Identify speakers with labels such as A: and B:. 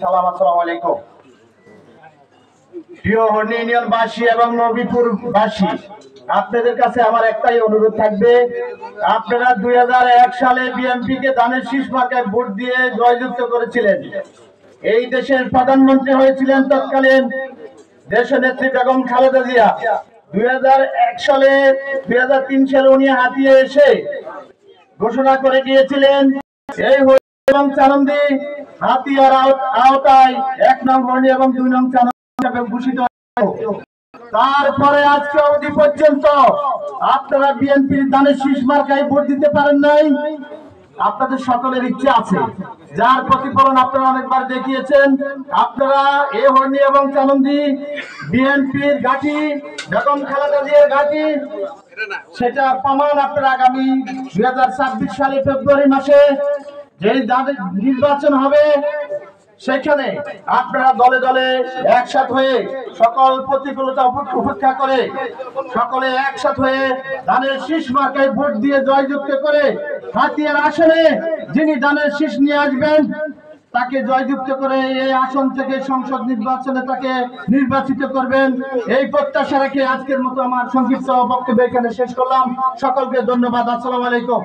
A: সালাম, আসসালামু আলাইকুম। প্রিয় হর্নি ইউনিয়নবাসী এবং নবীপুরবাসী, আপনাদের কাছে আমার একটাই অনুরোধ থাকবে, আপনারা 2001 সালে বিএনপি কে ধানের শীষ মার্কায় ভোট দিয়ে জয়যুক্ত করেছিলেন। এই দেশের প্রধানমন্ত্রী হয়েছিলেন তৎকালীন দেশনেত্রী বেগম খালেদা জিয়া। 2001 সালে 2003 সালে উনি হাতিয়ে এসে ঘোষণা করে গিয়েছিলেন এই এবং চানন্দি হাতিয়ার আওতায় 1 নং হর্নি এবং 2 নং চানন্দি হিসেবে ঘোষিত। তারপরে আজকে অবধি পর্যন্ত আপনারা বিএনপির ধানের শীষ মার্কায় ভোট দিতে পারেন নাই। আপনাদের সকলের ইচ্ছা আছে, যার প্রতিফলন আপনারা অনেকবার দেখিয়েছেন। আপনারা এ হর্নি এবং চানন্দি বিএনপির ঘাঁটি, বেগম খালেদা জিয়ার ঘাঁটি, সেটা প্রমাণ আপনারা আগামী 2026 সালে ফেব্রুয়ারি মাসে যে নির্বাচন হবে সেখানে আপনারা দলে দলে একসাথ হয়ে সকল প্রতিকূলতা উপেক্ষা করে সকলে একসাথ হয়ে ধানের শীষ মার্কায় ভোট দিয়ে জয়যুক্ত করে হাতিয়ার আসনে যিনি ধানের শীষ নিয়ে আসবেন তাকে জয়যুক্ত করে এই আসন থেকে সংসদ নির্বাচনে তাকে নির্বাচিত করবেন। এই প্রত্যাশা রেখে আজকের মতো আমার সংক্ষিপ্ত বক্তব্য এখানে শেষ করলাম। সকলকে ধন্যবাদ। আসসালামু আলাইকুম।